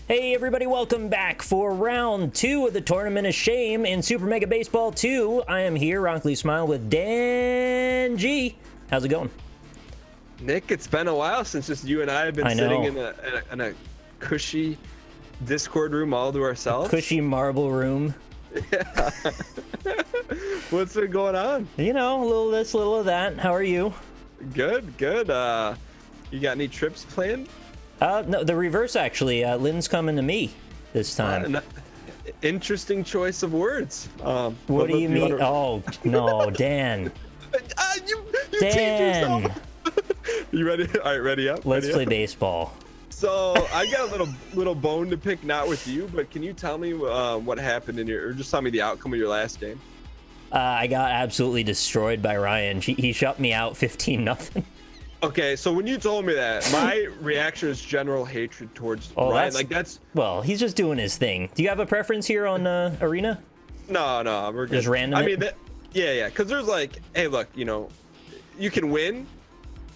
Hey everybody, welcome back for round 2 of the Tournament of Shame in Super Mega Baseball 2. I am here, Ronkly Smile, with Dan G. How's it going? Nick, it's been a while since just you and I have been sitting in a cushy Discord room all to ourselves. Cushy marble room. Yeah. What's been going on? You know, a little this, a little of that. How are you? Good, good. You got any trips planned? No, the reverse actually. Lynn's coming to me this time. Interesting choice of words. What do you mean? Oh, no, Dan. You Dan. You ready? All right, ready up? Let's ready play up? baseball. So I got a little bone to pick, not with you, but can you tell me what happened or just tell me the outcome of your last game? I got absolutely destroyed by Ryan. He shut me out 15-0. Okay, so when you told me that, my reaction is general hatred towards Ryan. Well, he's just doing his thing. Do you have a preference here on Arena? No, we're good. Just random. I mean, yeah, because there's like, hey, look, you can win,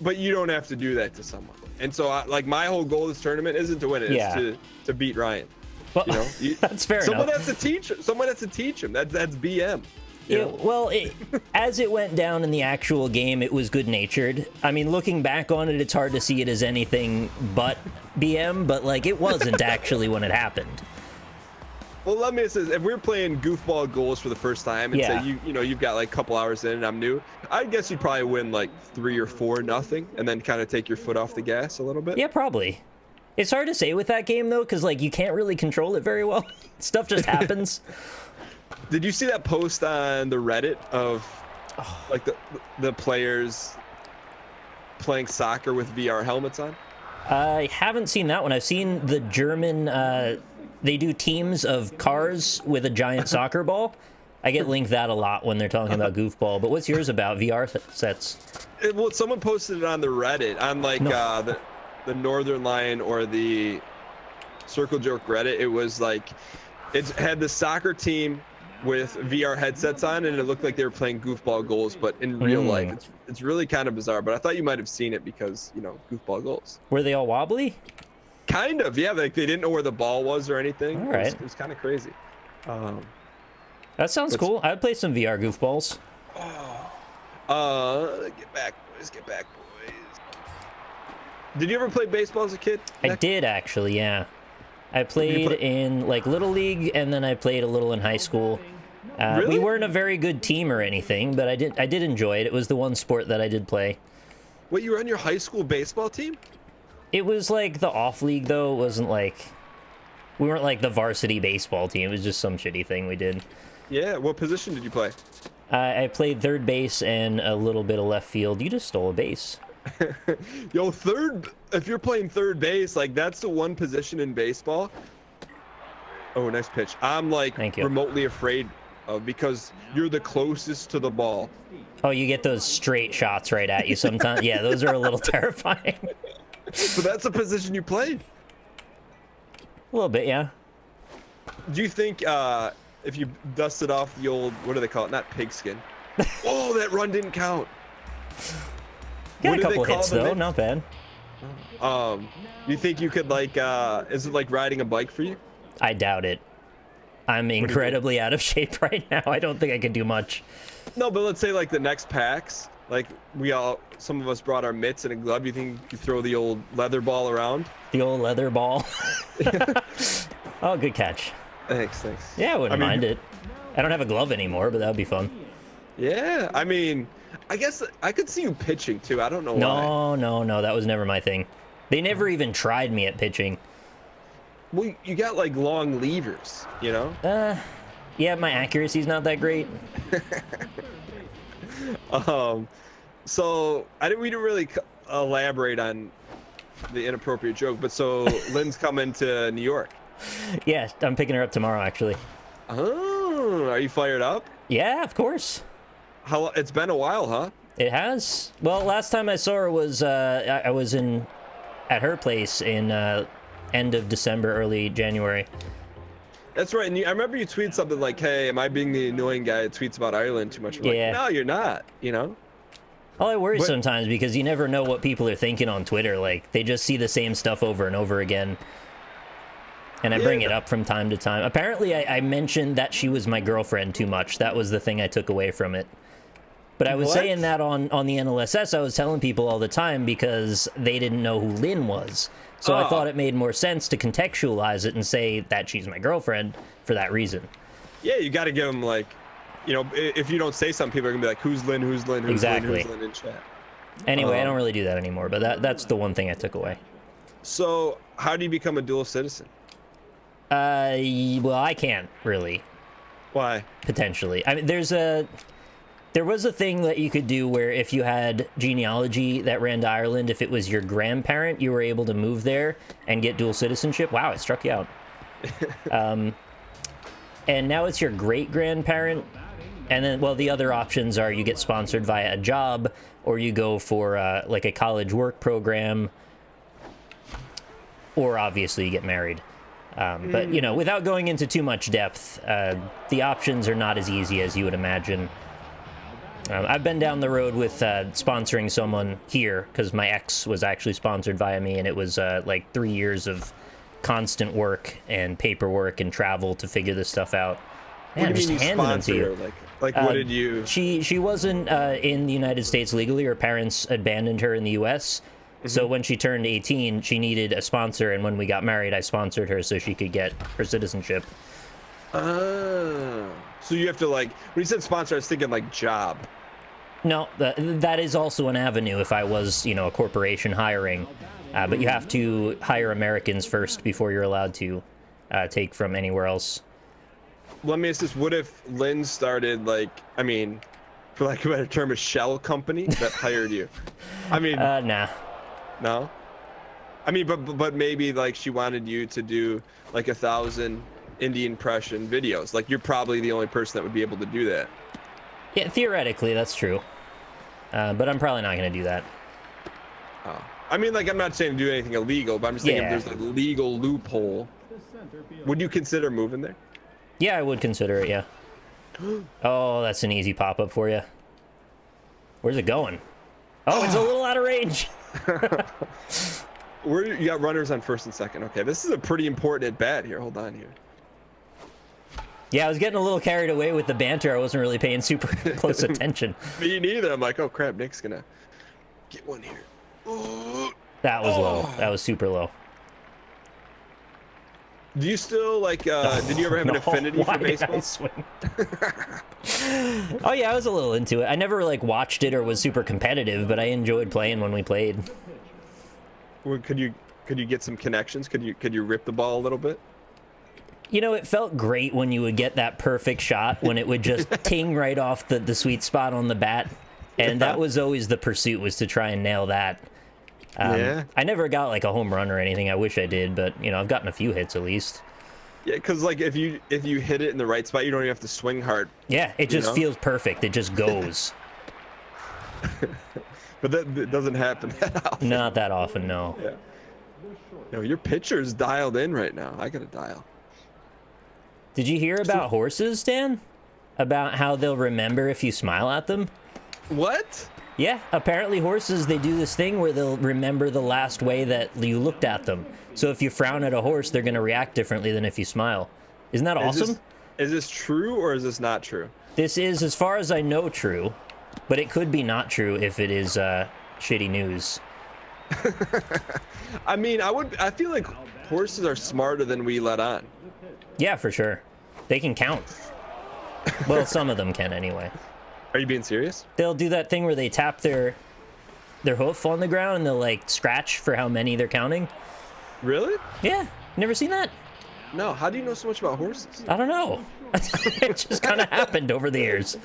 but you don't have to do that to someone. And so, my whole goal of this tournament isn't to win it; it's to beat Ryan. Well, that's fair enough. Someone has to teach him. That's BM. As it went down in the actual game, it was good-natured. I mean, looking back on it, it's hard to see it as anything but BM, but it wasn't actually when it happened. Well, let me say, if we're playing goofball goals for the first time and say you've got a couple hours in and I'm new, I guess you'd probably win 3 or 4-0 and then kind of take your foot off the gas a little bit. Yeah, probably. It's hard to say with that game though, because you can't really control it very well. Stuff just happens. Did you see that post on the Reddit of the players playing soccer with VR helmets on? I haven't seen that one. I've seen the German. They do teams of cars with a giant soccer ball. I get linked that a lot when they're talking about goofball. But what's yours about VR sets? Well, someone posted it on the Reddit on the Northern Line or the Circle Jerk Reddit. It was it had the soccer team with VR headsets on, and it looked like they were playing goofball goals, but in real life, it's really kind of bizarre. But I thought you might have seen it because goofball goals. Were they all wobbly? Kind of, yeah. They didn't know where the ball was or anything. All right. It was kind of crazy. That sounds cool. I'd play some VR goofballs. Get back, boys. Did you ever play baseball as a kid? I did actually, yeah. I played in Little League, and then I played a little in high school. Really? We weren't a very good team or anything, but I did enjoy it. It was the one sport that I did play. Wait, you were on your high school baseball team? It was the off league though. It wasn't we weren't the varsity baseball team. It was just some shitty thing we did. Yeah. What position did you play? I played third base and a little bit of left field. You just stole a base. Yo, if you're playing third base, that's the one position in baseball. Oh, nice pitch. I'm remotely afraid of, because you're the closest to the ball. Oh, you get those straight shots right at you sometimes. Yeah, those are a little terrifying. So that's the position you played? A little bit, yeah. Do you think if you dusted off the old, what do they call it? Not pigskin. Oh, that run didn't count. Got a couple hits though, not bad. You think you could is it like riding a bike for you? I doubt it. I'm incredibly out of shape right now. I don't think I could do much. No, but let's say the next packs, some of us brought our mitts and a glove. You think you throw the old leather ball around? The old leather ball. Oh, good catch. Thanks. Yeah, I wouldn't mind it. I don't have a glove anymore, but that would be fun. Yeah, I mean, I guess I could see you pitching too. I don't know why. No, that was never my thing. They never even tried me at pitching. Well, you got long levers, Yeah, my accuracy's not that great. So we didn't really elaborate on the inappropriate joke, but so Lynn's coming to New York. Yeah, I'm picking her up tomorrow, actually. Oh, are you fired up? Yeah, of course. It's been a while, huh? It has. Well, last time I saw her was I was at her place in end of December, early January. That's right. And I remember you tweeted something like, "Hey, am I being the annoying guy that tweets about Ireland too much?" I'm like, no, you're not. Well, I worry sometimes because you never know what people are thinking on Twitter. They just see the same stuff over and over again. And I bring it up from time to time. Apparently, I mentioned that she was my girlfriend too much. That was the thing I took away from it. But I was saying that on the NLSS, I was telling people all the time because they didn't know who Lynn was. So I thought it made more sense to contextualize it and say that she's my girlfriend for that reason. Yeah, you got to give them, like, you know, if you don't say something, people are going to be like, who's Lynn, who's Lynn, who's Lynn, who's Lynn in chat. Anyway, I don't really do that anymore, but that's the one thing I took away. So how do you become a dual citizen? Well, I can't really. Why? Potentially. I mean, there was a thing that you could do where if you had genealogy that ran to Ireland, if it was your grandparent, you were able to move there and get dual citizenship. Wow, I struck you out. And now it's your great-grandparent. And then, well, the other options are you get sponsored via a job, or you go for like a college work program, or obviously you get married. But, you know, without going into too much depth, the options are not as easy as you would imagine. I've been down the road with sponsoring someone here because my ex was actually sponsored via me, and it was like 3 years of constant work and paperwork and travel to figure this stuff out. Man, what do you mean you sponsor her? Like what did you... She wasn't in the United States legally. Her parents abandoned her in the U.S., so when she turned 18, she needed a sponsor, and when we got married, I sponsored her so she could get her citizenship. So you have to, like, when you said sponsor, I was thinking like job. No, that is also an avenue if I was, you know, a corporation hiring. But you have to hire Americans first before you're allowed to take from anywhere else. Let me ask this. What if Lynn started, like, I mean, for lack of a better term, a shell company that hired you? I mean... nah. No? I mean, but maybe, like, she wanted you to do, like, 1,000 indie impression videos. Like, you're probably the only person that would be able to do that. Yeah, theoretically, that's true. But I'm probably not going to do that. Oh. I mean, like, I'm not saying to do anything illegal, but I'm just thinking if there's a legal loophole. Would you consider moving there? Yeah, I would consider it, yeah. Oh, that's an easy pop-up for you. Where's it going? Oh, it's a little out of range. You got runners on first and second. Okay, this is a pretty important at bat here. Hold on here. Yeah, I was getting a little carried away with the banter. I wasn't really paying super close attention. Me neither. I'm like, oh crap, Nick's gonna get one here. Ooh. That was low. That was super low. Do you still like? Did you ever have an affinity for baseball? Swing? Oh yeah, I was a little into it. I never like watched it or was super competitive, but I enjoyed playing when we played. Well, could you get some connections? Could you rip the ball a little bit? You know, it felt great when you would get that perfect shot when it would just ting right off the sweet spot on the bat, and that was always the pursuit, was to try and nail that. Yeah. I never got like a home run or anything. I wish I did, but you know, I've gotten a few hits at least. Yeah, because like if you hit it in the right spot, you don't even have to swing hard. Yeah, it just feels perfect. It just goes. But that doesn't happen that often. Not that often, no. Yeah. Yo, your pitcher's dialed in right now. I gotta dial. Did you hear about horses, Dan? About how they'll remember if you smile at them? What? Yeah, apparently horses, they do this thing where they'll remember the last way that you looked at them. So if you frown at a horse, they're going to react differently than if you smile. Isn't that awesome? Is this true or is this not true? This is, as far as I know, true. But it could be not true if it is shitty news. I mean, I feel like horses are smarter than we let on. Yeah, for sure. They can count. Well, some of them can anyway. Are you being serious? They'll do that thing where they tap their hoof on the ground and they'll like scratch for how many they're counting. Really? Yeah. Never seen that? No. How do you know so much about horses? I don't know. It just kind of happened over the years.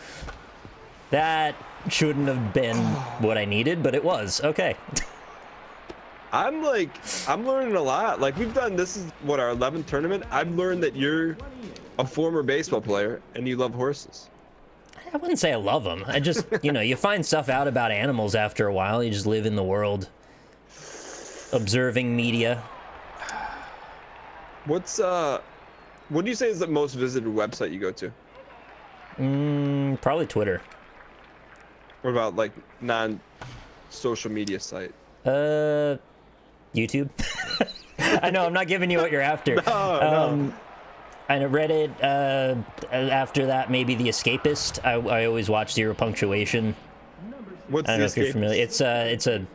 That shouldn't have been what I needed, but it was. Okay. I'm learning a lot. Like, this is what, our 11th tournament. I've learned that you're a former baseball player and you love horses. I wouldn't say I love them. I just, you know, you find stuff out about animals after a while. You just live in the world, observing media. What do you say is the most visited website you go to? Probably Twitter. What about like non-social media site? YouTube. I know I'm not giving you what you're after. No. I read it. After that, maybe The Escapist. I always watch Zero Punctuation. What's I don't know this? if you're familiar. It's a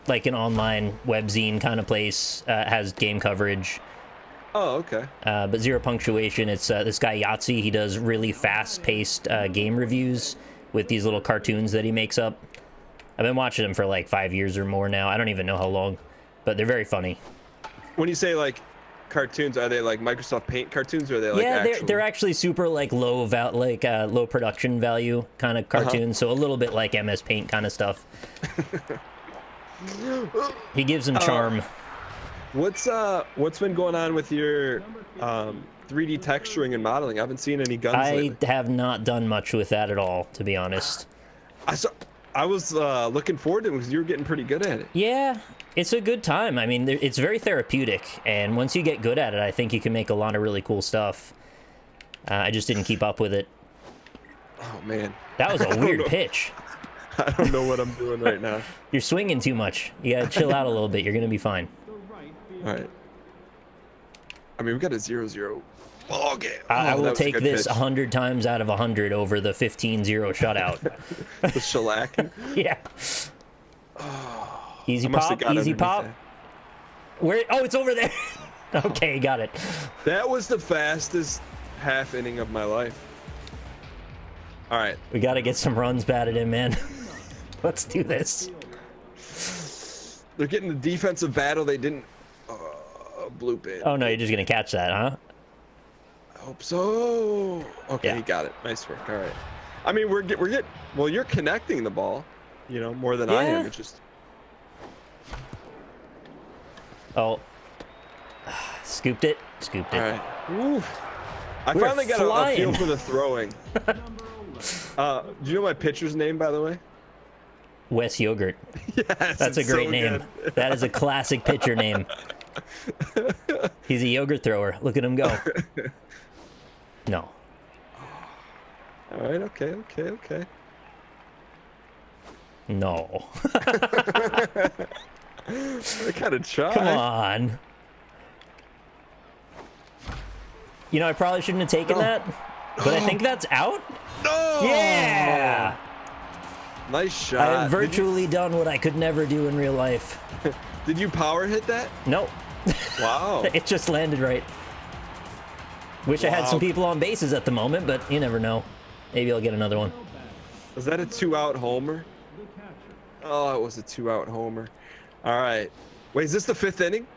like an online webzine kind of place. Has game coverage. Oh, okay. But Zero Punctuation, it's this guy Yahtzee. He does really fast-paced game reviews with these little cartoons that he makes up. I've been watching them for like 5 years or more now. I don't even know how long, but they're very funny. When you say like cartoons, are they like Microsoft Paint cartoons, or are they like actual... they're actually super like low production value kind of cartoons, so a little bit like MS Paint kind of stuff. He gives them charm. What's been going on with your 3D texturing and modeling? I haven't seen any guns lately. I have not done much with that at all, to be honest. I was looking forward to it because you were getting pretty good at it. Yeah, it's a good time. I mean, it's very therapeutic, and once you get good at it, I think you can make a lot of really cool stuff. I just didn't keep up with it. Oh, man. That was a weird pitch. I don't know what I'm doing right now. You're swinging too much. You gotta chill out a little bit. You're gonna be fine. All right. I mean, we got a 0-0 ball game. I will take this 100 times out of 100 over the 15-0 shutout. The shellacking. Yeah. Easy pop, easy pop. Where? Oh, it's over there. Okay, got it. That was the fastest half inning of my life. All right. We got to get some runs batted in, man. Let's do this. They're getting the defensive battle. They didn't bloop it. Oh, no, you're just going to catch that, huh? I hope so. Okay, yeah. He got it. Nice work. All right. I mean, we're getting. Well, you're connecting the ball, you know, more than I am. It's just. Oh. Scooped it. Scooped it. All right. Woo. I finally got a feel for the throwing. Do you know my pitcher's name, by the way? Wes Yogurt. Yes, that's a great name. That is a classic pitcher name. He's a yogurt thrower. Look at him go. No. All right. Okay. No. I kind of try. Come on. You know, I probably shouldn't have taken that, but I think that's out. No! Yeah! Nice shot. I have virtually done what I could never do in real life. Did you power hit that? Nope. Wow. It just landed right. Wish I had some people on bases at the moment, but you never know. Maybe I'll get another one. Was that a 2-out homer? Oh, it was a 2-out homer. All right. Wait, is this the 5th inning?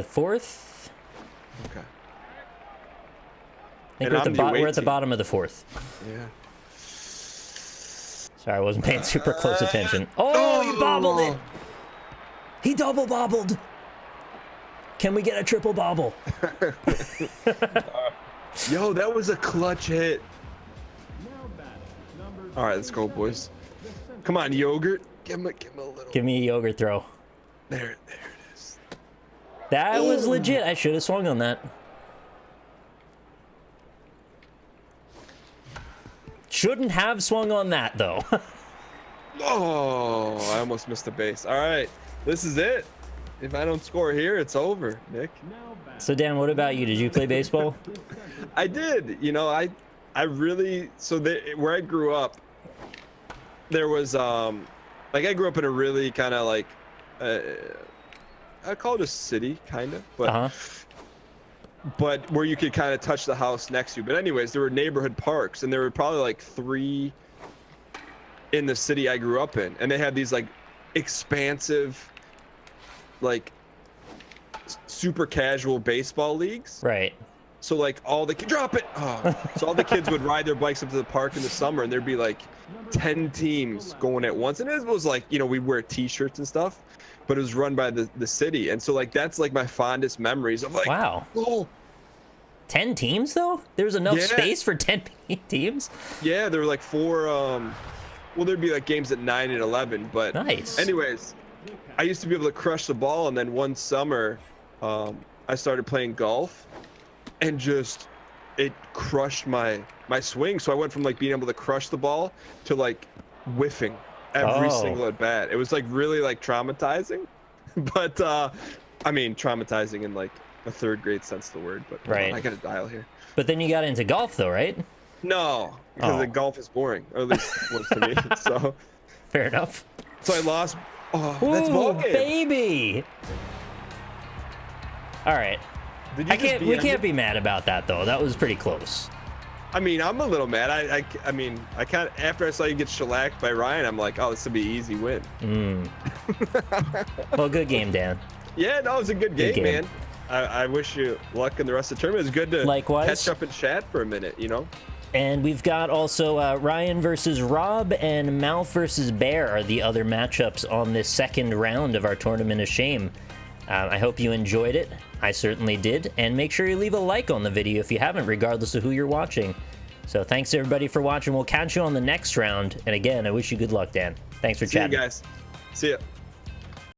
Fourth? Okay. I think we're at the bottom of the 4th. Yeah. Sorry, I wasn't paying super close attention. Oh, he bobbled it! He double bobbled! Can we get a triple bobble? Yo, that was a clutch hit. All right, let's go, boys. Come on, Yogurt. Give him a little. Give me a yogurt throw. There it is. That was legit. I should have swung on that. Shouldn't have swung on that, though. Oh, I almost missed the base. All right, this is it. If I don't score here, it's over, Nick. So, Dan, what about you? Did you play baseball? I did. You know, I really, where I grew up, there was, like, I grew up in a really kind of like, I call it a city, kind of, but, but where you could kind of touch the house next to you. But anyways, there were neighborhood parks, and there were probably like 3 in the city I grew up in, and they had these like expansive, like super casual baseball leagues. Right. So like all the drop it. Oh. So all the kids would ride their bikes up to the park in the summer, and there'd be like 10 teams going at once, and it was like, you know, we'd wear T-shirts and stuff, but it was run by the city, and so like that's like my fondest memories of like. Wow. Oh. 10 teams though? There's enough space for 10 teams? Yeah, there were like 4. Well, there'd be like games at 9 and 11, but nice. Anyways, I used to be able to crush the ball, and then one summer, I started playing golf, and just it crushed my swing. So I went from like being able to crush the ball to like whiffing every single at bat. It was like really like traumatizing. But I mean, traumatizing in like a third grade sense of the word. But Right. I got a dial here. But then you got into golf, though, right? No, because the golf is boring, or at least it was to me. So Fair enough. So I lost. Oh, that's ball game. Baby. All right. We can't be mad about that, though. That was pretty close. I mean, I'm a little mad. I mean, I kind of, after I saw you get shellacked by Ryan, I'm like, oh, this will be an easy win. Well, good game, Dan. Yeah, no, it was a good game, man. I wish you luck in the rest of the tournament. It was good to catch up and chat for a minute, you know? And we've got also Ryan versus Rob and Mouth versus Bear are the other matchups on this second round of our Tournament of Shame. I hope you enjoyed it. I certainly did. And make sure you leave a like on the video if you haven't, regardless of who you're watching. So thanks everybody for watching. We'll catch you on the next round. And again, I wish you good luck, Dan. Thanks for chatting. See you guys. See ya.